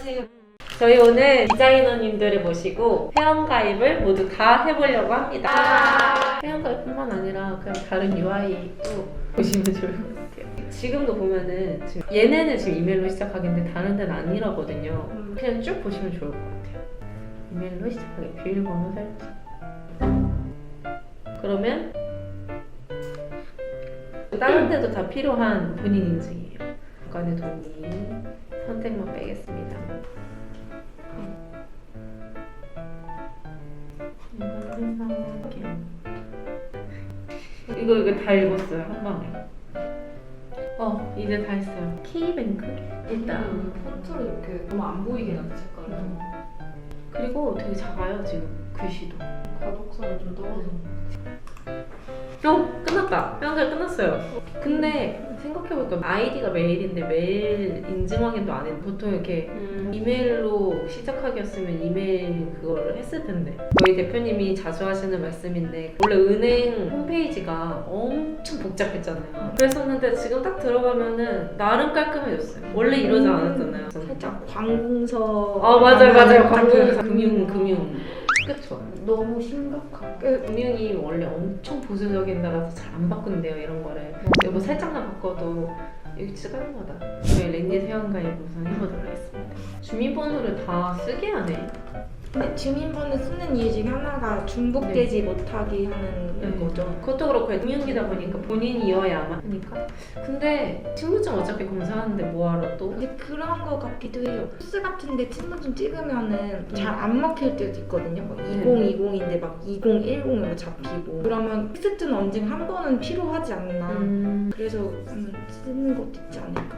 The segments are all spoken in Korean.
안녕하세요. 저희 오늘 디자이너님들을 모시고 회원가입을 모두 다 해보려고 합니다. 회원가입뿐만 아니라 그냥 다른 UI도 보시면 좋을 것 같아요. 지금도 보면은 지금 얘네는 지금 이메일로 시작하겠는데 다른 데는 아니라거든요. 그냥 쭉 보시면 좋을 것 같아요. 이메일로 시작하게 비밀번호 설정. 그러면 다른 데도 다 필요한 본인 인증이에요. 간의 동의 선택만 빼겠습니다. 이거 다 읽었어요 한 방에. 이제 다 했어요. K뱅크 일단 폰트를 이렇게 너무 안 보이게 놨다 색깔을. 그리고 되게 작아요 지금 글씨도. 가독선을 좀 떨어져. 끝났다. 회원가입 끝났어요. 근데 생각해보니까 아이디가 메일인데 메일 인증 확인도 안 했는데 보통 이렇게 이메일로 시작하기였으면 이메일 그거를 했을 텐데 저희 대표님이 자주 하시는 말씀인데 원래 은행 홈페이지가 엄청 복잡했잖아요. 그랬었는데 지금 딱 들어가면은 나름 깔끔해졌어요. 원래 이러지 않았잖아요. 살짝 관공서. 맞아요. 관공서 금융 그쵸. 너무 심각한. 금융이 원래 엄청 보수적인 나라서 잘 안 바꾼대요 이런 거를. 뭐 살짝만 바꿔도 여기 진짜 깔끔하다. 저희 랜디 회원가입 우선 해보도록 하겠습니다. 주민번호를 다 쓰게 하네. 근데 주민번호 쓰는 이유 중에 하나가 중복되지 못하게 하는 거죠. 그것도 그렇고 금융이다 보니까 본인이어야만 하니까. 근데 신분증 어차피 검사하는데 뭐하러 또? 근데 그런 거 같기도 해요. 수스 같은데 신분증 찍으면은 잘 안 먹힐 때도 있거든요. 막 2020인데 막 2010으로 잡히고. 그러면 텍스트는 언젠가 한 번은 필요하지 않나. 그래서 쓰는 것도 있지 않을까.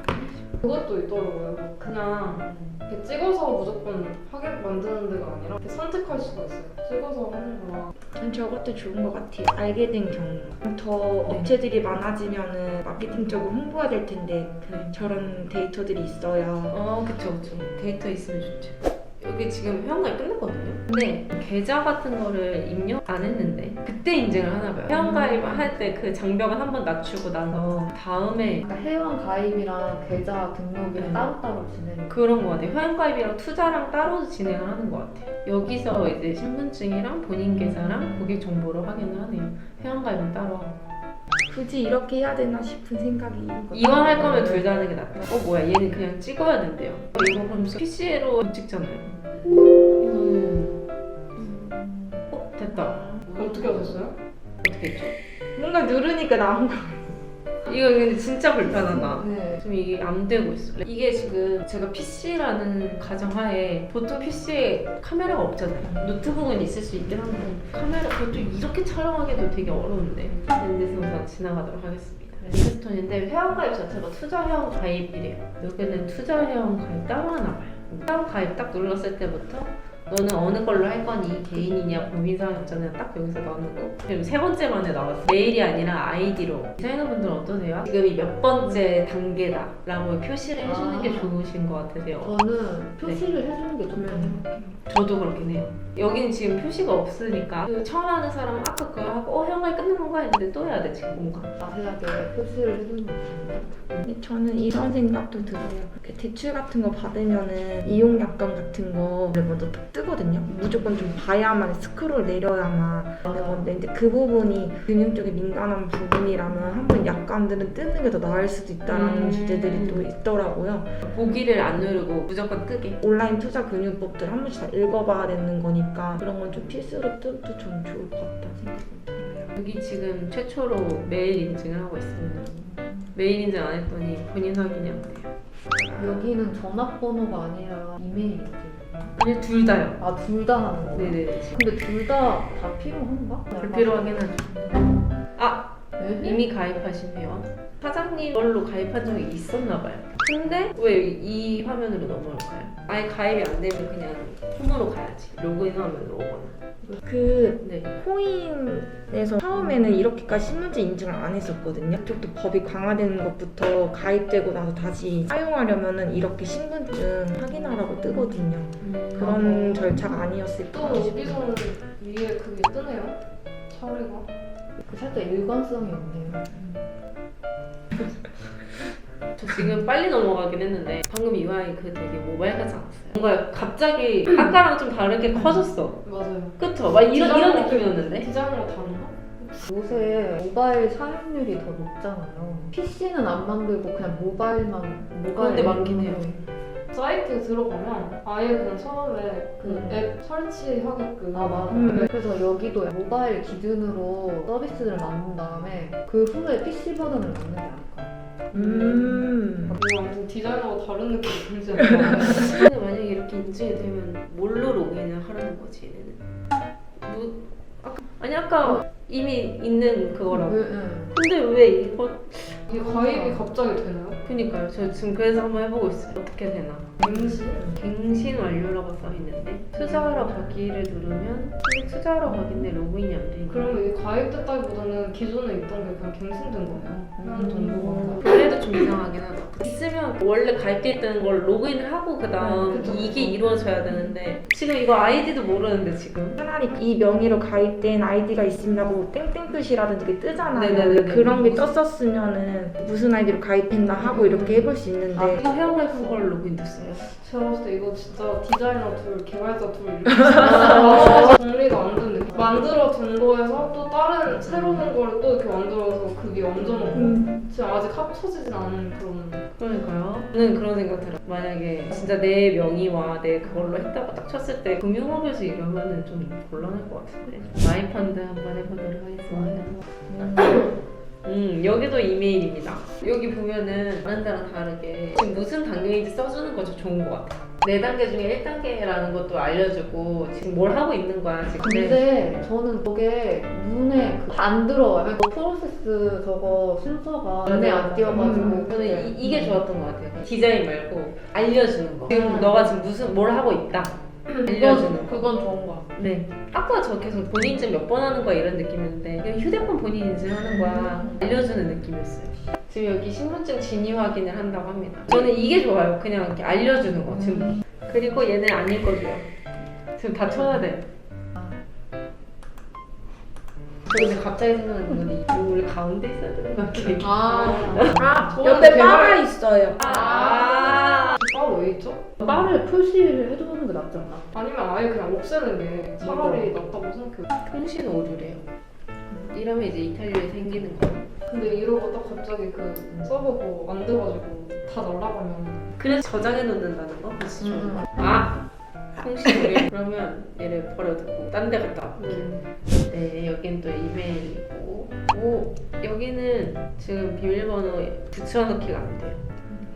그것도 있더라고요. 그냥 이렇게 찍어서 무조건 확인 만드는 데가 아니라 이렇게 선택할 수가 있어요. 찍어서 하는 거랑. 전 저것도 좋은 것 같아요. 알게 된 경우. 더 업체들이 많아지면은 마케팅적으로 홍보해야 될 텐데 저런 데이터들이 있어야. 그쵸. 데이터 있으면 좋죠. 여기 지금 회원가입 끝났거든요. 근데 계좌 같은 거를 입력 안 했는데 그때 인증을 하나 봐요. 회원가입 할 때 그 장벽을 한번 낮추고 나서 다음에 그러니까 회원 가입이랑 계좌 등록이랑 네. 따로따로 진행. 그런 거 같아요. 회원가입이랑 투자랑 따로 진행을 하는 것 같아요. 여기서 이제 신분증이랑 본인 계좌랑 고객 정보를 확인을 하네요. 회원가입은 따로 하고. 굳이 이렇게 해야 되나 싶은 생각이. 이왕 할 거면 둘 다 하는 게 낫다. 뭐야 얘는 그냥 찍어야 된대요. 이거 그럼 PC로 못 찍잖아요. 이거는 됐다. 어떻게 하셨어요? 어떻게 했죠? 뭔가 누르니까 나온 거. 이거 근데 진짜 불편하다. 네. 지금 이게 안 되고 있어. 이게 지금 제가 PC라는 가정하에 보통 PC에 카메라가 없잖아요. 노트북은 있을 수 있긴 한데 카메라 그것도 이렇게 촬영하기도 되게 어려운데 랜디스 우선 지나가도록 하겠습니다. 랜디스톤인데 회원가입 자체가 투자 회원 가입이래요. 여기는 투자 회원 가입 따로 하나 봐요. 회원 가입 딱 눌렀을 때부터 너는 어느 걸로 할 거니? 개인이냐 고민사업자냐 딱 여기서 나누고 그리고 세 번째 만에 나왔어. 메일이 아니라 아이디로. 디자이너분들은 어떠세요? 지금이 몇 번째 단계다 라고 표시를 해주는 게 좋으신 것 같으세요? 저는 표시를 해주는 게 좋다고 생각해요. 저도 그렇긴 해요. 여기는 지금 표시가 없으니까 그 처음 하는 사람은 아까 그거 하고 회원가입 끝난 건가 했는데 또 해야 돼 지금 뭔가. 자세하게 표시를 해주는 게 좋습니다. 근데 저는 이런 생각도 들어요. 이렇게 대출 같은 거 받으면은 이용 약관 같은 거를 먼저 딱 뜨거든요. 무조건 좀 봐야만 스크롤 내려야만 하는 건데 근데 그 부분이 금융 쪽에 민감한 부분이라면 한번 약관들은 뜨는 게 더 나을 수도 있다라는 주제들이 또 있더라고요. 보기를 안 누르고 무조건 끄게. 온라인 투자 금융법들 한 번씩 다 읽어봐야 되는 거니까 그런 건 좀 필수로 뜨도 좀 좋을 것 같다 생각이 들어요. 여기 지금 최초로 메일 인증을 하고 있습니다. 메일 인증 안 했더니 본인 확인이 안 돼요. 여기는 전화번호가 아니라 이메일이지. 아니 둘 다요. 둘 다 하는 거예요? 네네. 근데 둘 다 필요한가? 불필요하긴 하죠. 네? 이미 가입하신 회원? 사장님 걸로 가입한 적이 있었나 봐요. 근데 왜 이 화면으로 넘어올까요? 아예 가입이 안 되면 그냥 홈으로 가야지. 로그인 화면으로 오거나. 그 코인에서 처음에는 이렇게까지 신분증 인증을 안 했었거든요. 이쪽도 법이 강화되는 것부터 가입되고 나서 다시 사용하려면은 이렇게 신분증 확인하라고 뜨거든요. 그런 절차가 아니었을까 또 싶어요. 여기서는 위에 그게 뜨네요? 처리가? 살짝 일관성이 없네요. 저 지금 빨리 넘어가긴 했는데 방금 UI 그 되게 모바일 같지 않았어요? 뭔가 갑자기 아까랑 좀 다르게 커졌어. 맞아요. 그쵸? 막 이런 느낌이었는데? 디자인으로 다른가? 요새 모바일 사용률이 더 높잖아요. PC는 안 만들고 그냥 모바일 그런데 많긴 해요. 사이트에 들어가면 아예 그냥 처음에 그 앱 설치하게끔 아 맞아. 그래서 여기도 모바일 기준으로 서비스를 만든 다음에 그 후에 PC 버전을 만든 게 아닐까. 이거 완전 디자이너가 다른 느낌이 들지 않나요? 근데 만약에 이렇게 인증이 되면 뭘로 로그인을 하라는 거지 얘네는? 아까 이미 있는 그거라고. 근데 왜 이거? 이게 가입이 갑자기 되나요? 그니까요. 저 지금 그래서 한번 해보고 있어요. 어떻게 되나? 갱신? 갱신 완료라고 써있는데 투자하러 가기를 누르면 근데 투자하러 가긴데 로그인이 안 되니까. 그러면 이게 가입됐다기보다는 기존에 있던 게 그냥 갱신된 거네요. 회원 정보가. 그래도 좀 이상하긴 하다. 있으면 원래 가입돼 있다는 걸 로그인을 하고 그다음 그쵸, 그쵸. 이게 이루어져야 되는데 지금 이거 아이디도 모르는데 지금. 차라리 이 명의로 가입된 아이디가 있습니다고 땡땡 뜻이라든지 이게 뜨잖아요. 네네네네. 그런 게 떴었으면은 무슨 아이디로 가입했나 하고 이렇게 해볼 수 있는데 회원가입 한 걸 로그인 됐어요. 제가 봤을 때 이거 진짜 디자이너 둘, 개발자 둘 이렇게 나와서 정리가 안 된 느낌. 만들어 둔 거에서 또 다른 새로운 거를 또 이렇게 만들어서 그 위에 얹어놓고 지금 아직 합쳐지진 않은 그런. 그러니까요. 저는 그런 생각 들어요. 만약에 진짜 내 명의와 내 그걸로 했다고 딱 쳤을 때 금융업에서 이러면은 좀 곤란할 것 같은데. 마이펀드 한번 해보도록 하겠습니다. 여기도 이메일입니다. 여기 보면은 다른 데랑 다르게 지금 무슨 단계인지 써주는 것도 좋은 것 같아요. 4단계 중에 1단계라는 것도 알려주고 지금 뭘 하고 있는 거야 지금. 근데 저는 저게 눈에 안 들어와요. 프로세스 저거 순서가 눈에 안 띄어가지고 저는 이게 좋았던 것 같아요. 디자인 말고 알려주는 거. 지금 너가 지금 뭘 하고 있다. 알려주는 거. 그건 좋은 것 같아요. 네. 아까 저 계속 본인 인증 몇 번 하는 거야 이런 느낌이었는데 그냥 휴대폰 본인 인증하는 거야. 알려주는 느낌이었어요. 지금 여기 신분증 진위 확인을 한다고 합니다. 저는 이게 좋아요. 그냥 이렇게 알려주는 거. 지금. 그리고 얘는 안 읽어줘요. 지금 다 쳐야 돼. 저 근데 갑자기 생각나는 건데 이거 원래 가운데 있어야 되는 거 같아. 옆에 바가 있어요. 아, 왜 있죠? 바를 표시를 해두는 게 낫지 않나? 아니면 아예 그냥 없애는 게 차라리 낫다고 생각해요. 통신 오류래요. 이러면 이제 이탈리아에 생기는 거. 근데 이러고 딱 갑자기 그 서버 그거 만들어가지고 다 날라가면 그래서 저장해 놓는다는 거? 그치 좋은 거. 아! 통신 오류. 그러면 얘를 버려두고 딴 데 갔다 올게. 네, 여긴 또 이메일이고. 오, 여기는 지금 비밀번호 붙여넣기가 안 돼요.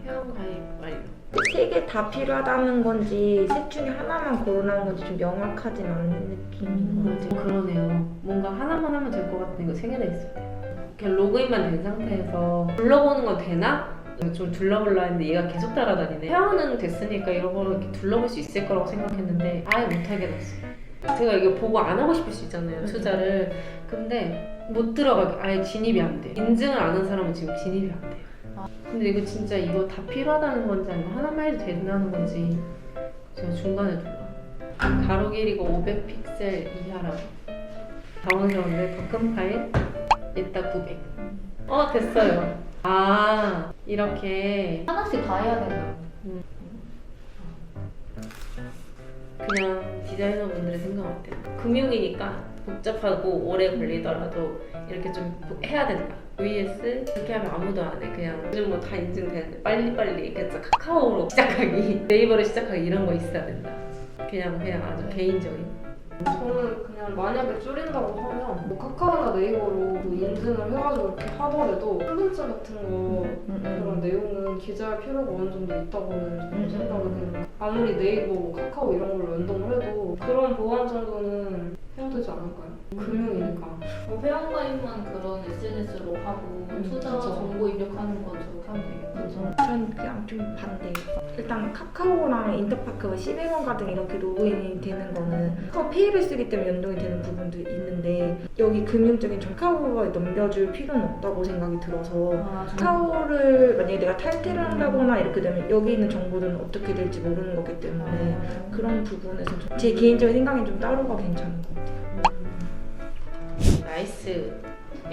회원가입 완료. 3개 다 필요하다는 건지 셋 중에 하나만 고르라는 건지 좀 명확하진 않은 느낌인 것 같아요. 그러네요. 뭔가 하나만 하면 될 것 같은데 이거 3개 다 있을 때. 그냥 로그인만 된 상태에서 둘러보는 건 되나? 좀 둘러볼라 했는데 얘가 계속 따라다니네. 회원은 됐으니까 이런 거 이렇게 둘러볼 수 있을 거라고 생각했는데 아예 못하게 됐어요. 제가 이거 보고 안 하고 싶을 수 있잖아요, 투자를. 근데 못 들어가게 아예 진입이 안 돼. 인증을 안 한 사람은 지금 진입이 안 돼요. 근데 이거 진짜 이거 다 필요하다는 건지 아니면 하나만 해도 된다는 건지 제가 중간에 눌러. 가로 길이가 500픽셀 이하라고. 당황스러운데 더 큰 파일 이따 900. 됐어요. 아, 이렇게 하나씩 다 해야 되나? 그냥 디자이너분들의 생각 어때요? 금융이니까 복잡하고 오래 걸리더라도 이렇게 좀 해야 된다. vs 그렇게 하면 아무도 안 해. 그냥 요즘 뭐 다 인증되는데 빨리빨리 그래서 카카오로 시작하기, 네이버로 시작하기 이런 거 있어야 된다. 그냥 아주 개인적인. 저는 그냥 만약에 줄인다고 하면 뭐 카카오나 네이버로 그 인증을 해가지고 이렇게 하더라도 신분증 같은 거 그런 내용은 기재할 필요가 어느 정도 있다고는 저는 생각을 해요. 아무리 네이버, 뭐 카카오 이런 걸로 연동을 해도 그런 보안 정도는 해야 되지 않을까요? 금융이니까. 회원가입만 그런 SNS로 하고 투자 그쵸. 정보 입력하는 건 저렇게 하면 되겠죠. 전 그냥 좀 반대예요. 일단 카카오랑 인터파크가 11원 가등 이렇게 로그인이 되는 거는 카카오 페이를 쓰기 때문에 연동이 되는 부분도 있는데 여기 금융적인 카카오가 넘겨줄 필요는 없다고 생각이 들어서 카카오를 만약에 내가 탈퇴를 한다거나 이렇게 되면 여기 있는 정보들은 어떻게 될지 모르는 거기 때문에 그런 부분에서 제 개인적인 생각엔 좀 따로가 괜찮은 것 같아요. 나이스.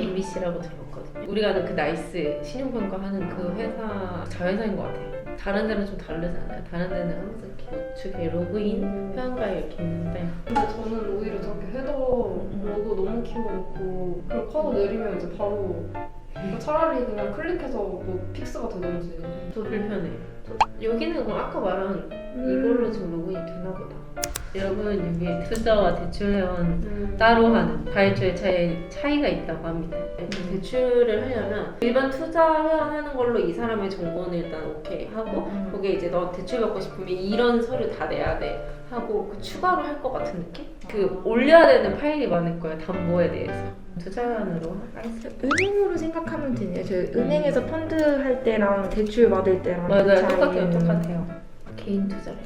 ABC라고 들었거든요. 우리가 아는 그 나이스 신용평가하는 그 회사 자회사인 것 같아요. 다른 데는 좀 다르잖아요. 다른 데는 항상 이렇게 우측에 로그인, 회원가입 이렇게 있는데 근데 저는 오히려 저렇게 헤더 로고 너무 키워놓고 그걸 커서 내리면 이제 바로 차라리 그냥 클릭해서 뭐 픽스가 되던지. 또 불편해요. 여기는 그럼 아까 말한 이걸로 지금 로그인이 되나 보다. 여러분 여기 투자와 대출 회원 따로 하는 가입처의 차이가 있다고 합니다. 대출을 하려면 일반 투자 회원하는 걸로 이 사람의 정보는 일단 오케이 하고 거기에 이제 너 대출 받고 싶으면 이런 서류 다 내야 돼 하고 그 추가로 할 것 같은 느낌? 그 올려야 되는 파일이 많을 거예요. 담보에 대해서. 투자 회원으로 하겠어요. 은행으로 생각하면 되네요. 저희 은행에서 펀드 할 때랑 대출 받을 때랑 맞아요. 차이는. 똑같아요. 개인 투자래.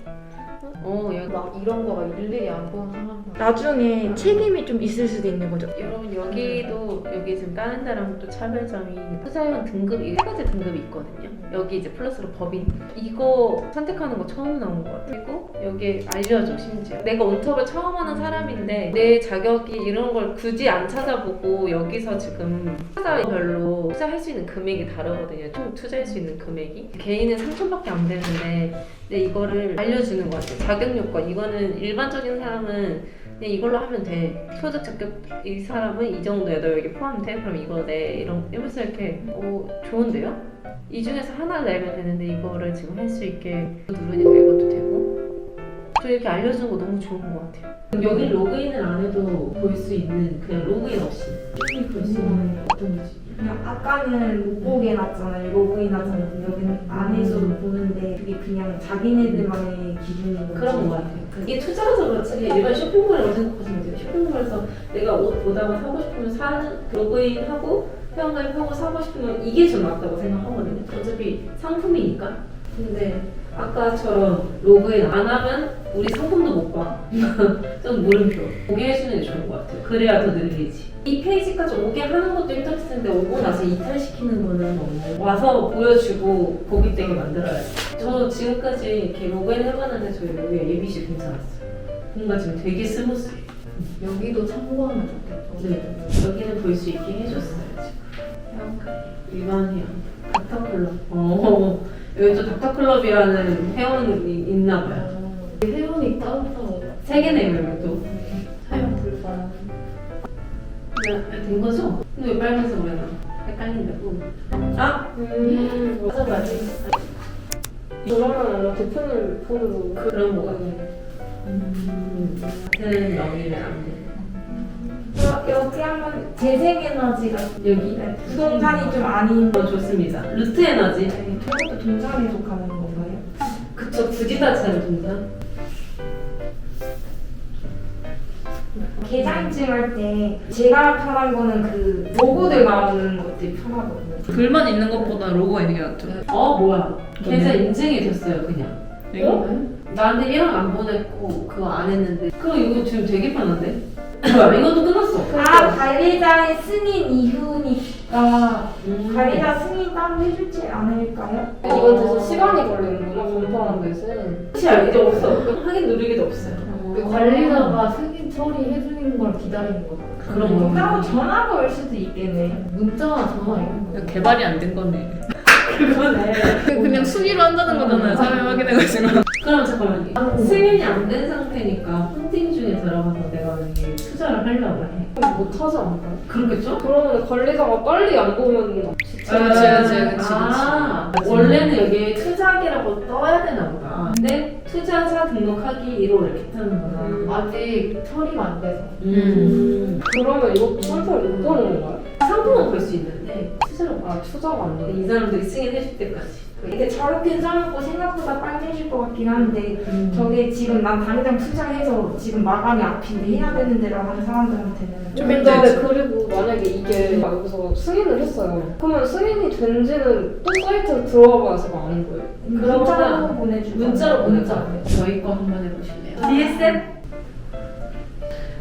여기 막 이런 거가 일일이 안 보는 사람들. 나중에 책임이 좀 있을 수도 있는 거죠. 여러분 여기 지금 다른 데랑 또 차별점이 투자회원 등급이 세 가지 등급이 있거든요. 여기 이제 플러스로 법인 이거 선택하는 거 처음 나온 것 같아요. 그리고 여기 알려줘 심지어 내가 온톱을 처음 하는 사람인데 내 자격이 이런 걸 굳이 안 찾아보고 여기서 지금 투자별로 투자할 수 있는 금액이 다르거든요. 총 투자할 수 있는 금액이 개인은 3천밖에 안 되는데 근데 이거를 알려주는 것 같아요. 자격 요건 이거는 일반적인 사람은 그냥 이걸로 하면 돼. 소득 자격 이 사람은 이 정도야. 너 여기 포함돼? 그럼 이거 내 이러면서 이렇게 좋은데요? 이 중에서 하나를 내면 되는데 이거를 지금 할 수 있게 누르니까 이것도 되고 또 이렇게 알려주는 거 너무 좋은 것 같아요. 여기 로그인을 안 해도 볼 수 있는 그냥 로그인 없이 볼 수 있는 어떤지. 그냥 아까는 못 보게 해놨잖아요. 로그인 하잖아요. 여기는 안에서도 보는데 그게 그냥 자기네들만의 기준인 거지. 그런 것 같아요. 이게 투자라서 그렇지 일반 쇼핑몰이라고 생각하시면 돼요. 쇼핑몰에서 내가 옷 보다가 사고 싶으면 사는 로그인하고 회원가입하고 사고 싶으면 이게 좀 낫다고 생각하거든요. 어차피 상품이니까. 근데 아까처럼 로그인 안 하면 우리 상품도 못 봐. 좀 물음표. 오게 해주는 게 좋은 것 같아요. 그래야 더 늘리지. 이 페이지까지 오게 하는 것도 힘들었을 텐데 오고 나서 이탈시키는 거는 너무 와서 보여주고 보기 되게 만들어야지. 저 지금까지 이렇게 로그인 해봤는데 저희 여기 ABC 괜찮았어요. 뭔가 지금 되게 스무스해요. 여기도 참고하면 좋겠죠. 네. 여기는 볼 수 있게 해줬어요 지금. 일반이야. 닥터클럽. 여기 또 닥터클럽이라는 회원이 있나 봐요. 회원이 따로 세 개네요 여기도. 사용 불가능. 된 거죠? 근데 왜 빨간색 왜 나? 헷갈린다고. 맞아. 그러면 대표님 폰으로 그런 거 같아요. 같은 명의를 안 돼. 여기 한번 재생에너지가 여기? 부동산이 좀 아닌 좋습니다. 루트 에너지. 저것도 동산에 속하는 건가요? 그쵸, 굳이 따지자면 동산. 계좌인증 할 때 제가 편한 거는 그 로고들 나오는 것들이 편하거든요. 글만 있는 것보다 로고가 있는 게 낫죠. 뭐야. 계좌 인증이 됐어요, 그냥. 나한테 1원 안 보냈고 그거 안 했는데 그럼 이거 지금 되게 편한데? 뭐야 이것도 끝났어. 관리자의 승인 이후니까 관리자 승인 따로 해주지 않을까요? 이건 대신 시간이 걸리는구나 검토하는 대신. 그치 이제 없어. 확인 누르기도 없어요. 그 관리자가 승인 처리해주는 걸 기다리는 거죠. 그런 거. 따로 전화가 올 수도 있겠네. 문자나 전화 이런 거. 개발이 안 된 거네. 그거네. 그냥 순위로 한다는 거잖아요. 사람이 확인해가지고. 그럼 잠깐만요. 승인이 안 된 상태니까 홈팅 중에 들어가서 내가 만약에 투자를 하려고 해. 못 하지 않을까요? 그렇겠죠? 그러면 관리자가 빨리 안 보면 그치. 원래는 여기에 투자기라고 떠야 되나 보다. 근데 투자자 등록하기 1호 이렇게 뜨는 거다. 아직 처리가 안 돼서. 그러면 이거 선택을 못 보는 건가요? 상품은 볼 수 있는데 투자로 투자가 안 돼. 이 사람들이 승인해줄 때까지. 이게 저렇게 써놓고 생각보다 빨리 해줄 것 같긴 한데 저게 지금 난 당장 투자해서 지금 마감이 앞인데 해야 되는 데라고 하는 사람들한테는 좀 근데 그리고 만약에 이게 여기서 승인을 했어요. 그러면 승인이 된지는 또 사이트에 들어가 봐서가 아닌 거예요. 문자로 보내주고 문자로 보내자. 저희 거 한번 해보실래요? DSM?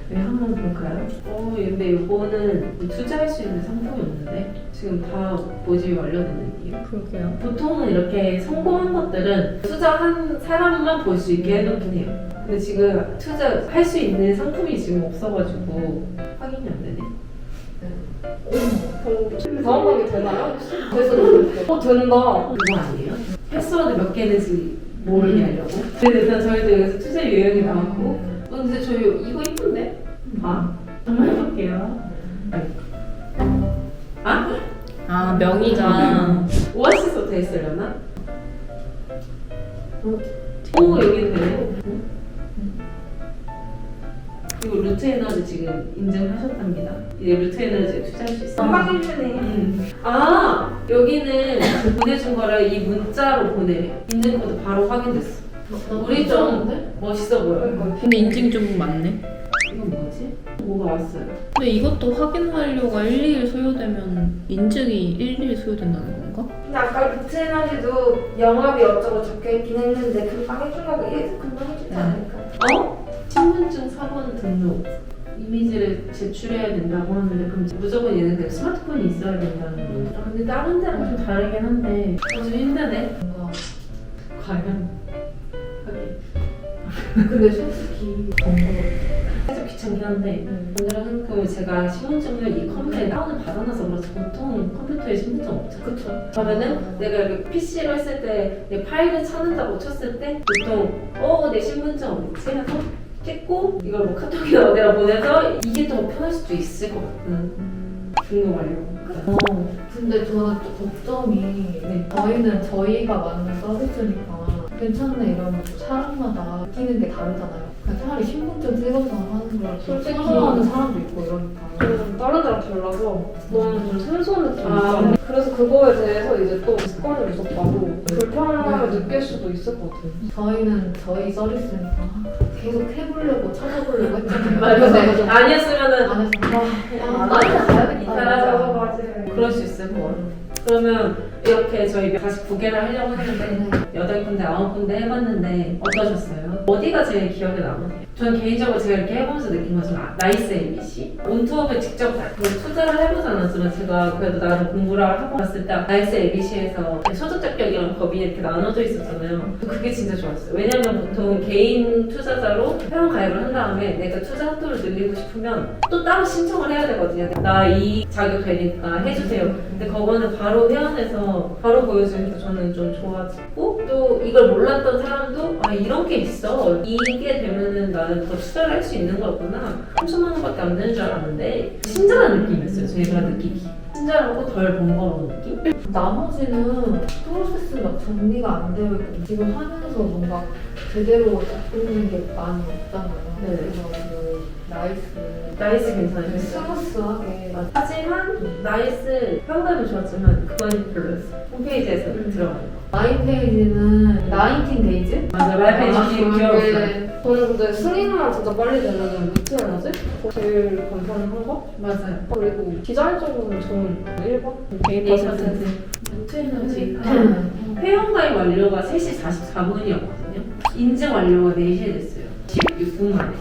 네, 한번 볼까요? 근데 이거는 투자할 수 있는 상품이었는데 지금 다 모집이 완료됐는데요. 그러게요. 보통은 이렇게 성공한 것들은 투자한 사람만 볼 수 있게 해놓긴 해요. 근데 지금 투자할 수 있는 상품이 지금 없어가지고 확인이 안 되네. 다음 단계 되나요? 그래서 된다. 그거 아니에요? 패스워드 몇 개는지 모르게 하려고. 근데 일단 저희도 여기서 투자 유형이 나왔고 근데 저희 이거 이쁜데? 한번 해볼게요. 아 명의가 오아시스 어떻게 쓰려나? 오 여기 되네. 이거 루트 에너지 지금 인증하셨답니다. 이제 루트 에너지에 투자할 수 있어요. 깜빡이네. 여기는 보내준 거를 이 문자로 보내. 있는 것도 바로 확인됐어. 우리 좀 멋있어 보여. 근데 인증 좀 많네. 이건 뭐지? 뭐가 왔어요? 근데 이것도 확인하려고 1, 2일 소요되면 인증이 1, 2일 소요된다는 건가? 근데 아까 루트에너지도 영업이 어쩌고 적혀있긴 했는데 금방 해준다고 얘도 금방 해주지 않을까? 신분증 4번 등록. 이미지를 제출해야 된다고 하는데 그럼 무조건 얘는 그냥 스마트폰이 있어야 된다는 거. 근데 다른 데랑 좀 다르긴 한데 좀 힘드네. 뭔가 과연 하긴. 근데 솔직히 살짝 귀찮긴 한데 오늘은 생각해보면 제가 신분증을 이 컴퓨터에 다운을 받아놔서 그렇지 보통 컴퓨터에 신분증 없잖아. 그쵸. 그러면은 내가 이렇게 PC로 했을 때 내 파일을 찾는다고 쳤을 때 보통 내 신분증 어디지? 해서 찍고 이걸 뭐 카톡이나 어디다 보내서 이게 더 편할 수도 있을 것 같은 등록하려고. 근데 저는 또 걱정이 저희는 저희가 만든 서비스니까 괜찮네 이러면 또 사람마다 느끼는 게 다르잖아요. 그냥 차라리 신분증 찍어서 하는 걸 솔직히 선호하는 사람도 있고 이러니까. 좀 다른 데랑 달라서 너무 좀 생소한 느낌이 있잖아. 그래서 그거에 대해서 이제 또 습관을 무섭다고 불편함을 느낄 수도 있을 것 같아요. 저희는 저희 서비스니까 계속 해보려고 찾아보려고 했잖아요. 맞아. 아니었으면은 안 해서 그냥 맞아. 가야겠다. 맞아요. 그럴 수 있을 것 같아. 그러면 이렇게 저희 다시 구개를 하려고 했는데 8군데, 9군데 해봤는데 어떠셨어요? 어디가 제일 기억에 남으세요? 저는 개인적으로 제가 이렇게 해보면서 느낀 것은 나이스 ABC 온투업을 직접 투자를 해보지 않았지만 제가 그래도 나름 공부를 하고 봤을 때 나이스 ABC에서 소득적격이랑 법이 이렇게 나눠져 있었잖아요. 그게 진짜 좋았어요. 왜냐면 보통 개인 투자자로 회원 가입을 한 다음에 내가 투자 한도를 늘리고 싶으면 또 따로 신청을 해야 되거든요. 나 이 자격 되니까 해주세요. 근데 그거는 바로 회원에서 바로 보여주니까 저는 좀 좋았고 또 이걸 몰랐던 사람도 이런 게 있어. 이게 되면은 나는 더 투자를 할 수 있는 거구나. 30만 원밖에 안 되는 줄 알았는데 친절한 느낌이었어요. 저희가 느끼기. 친절하고 덜 번거로운 느낌? 나머지는 프로세스가 정리가 안 되어 있고 지금 하면서 뭔가 제대로 잡고 있는 게 많이 없잖아요. 네. 그래서 그 나이스 괜찮아요. 스무스하게 하지만 나이스 평가도 좋았지만 그건 별로였어. 홈페이지에서 들어가는 거. 마인 페이지는 19데이즈? 맞아, 라이페이지 귀여웠어요. 저는 근데 승인만 진짜 빨리 되면 루트 에너지? 그거 제일 간편한 거? 맞아요. 그리고 디자인적으로는 저는 1번? 1%. 루트에너지 회원가입 완료가 3시 44분이었거든요. 인증 완료가 4시에 됐어요. 16분 만에.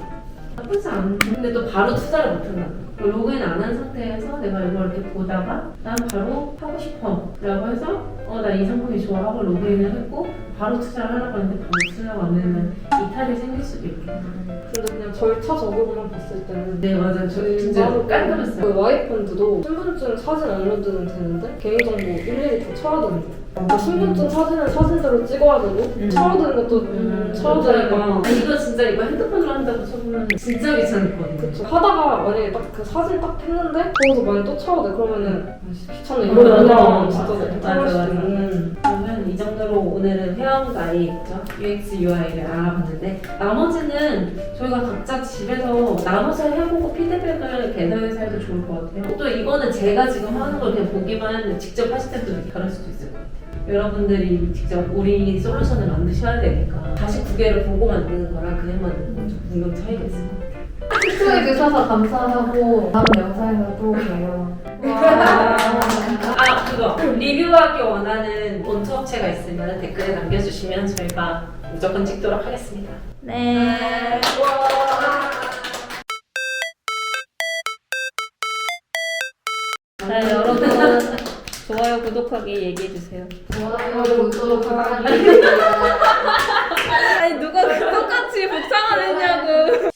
나쁘지 않은데 근데 또 바로 투자를 못한다는 거. 로그인 안 한 상태에서 내가 이걸 이렇게 보다가 난 바로 하고 싶어 라고 해서 나 이 상품이 좋아 하고 로그인을 했고 바로 투자를 하려고 하는데 바로 투자가 안 되면 이탈이 생길 수도 있겠다. 근데 그냥 절차적으로만 봤을 때는 네 맞아요. 저 진짜 깔끔했어요. 그 와이펀드도 신분증 사진 업로드는 되는데 개인정보 일일이 다 쳐야 되는 거. 그러니까 신분증 사진은 사진대로 찍어야 되고 쳐야 되는 것도 쳐야 되니까 이거 진짜 이거 핸드폰으로 한다고 쳐보면 진짜 귀찮거든요. 그쵸. 하다가 만약에 딱 그 사진 딱 했는데 거기서 만약에 또 쳐야 돼 그러면은 귀찮네 이러면 진짜 맞아. 수도 있고. 그러면 이 정도로 오늘은 회원가입, UX, UI를 알아봤는데 나머지는 저희가 각자 집에서 나눠서 해보고 피드백을 개선해서 해도 좋을 것 같아요. 또 이거는 제가 지금 하는 걸 그냥 보기만 했는데 직접 하실 때도 다를 수도 있을 것 같아요. 여러분들이 직접 우리 솔루션을 만드셔야 되니까 다시 구개를 보고 만드는 거랑 그냥 만드는 건 좀 분명 차이가 있을 것 같아요. 추천해 주셔서 감사하고 다음 영상에서 또 봬요. 그거 리뷰하기 원하는 온투 업체가 있으면 댓글에 남겨주시면 저희가 무조건 찍도록 하겠습니다. 네. 자 여러분 좋아요 구독하기 얘기해주세요. 좋아요, 구독하기. 아니 누가 똑같이 복상을 했냐고.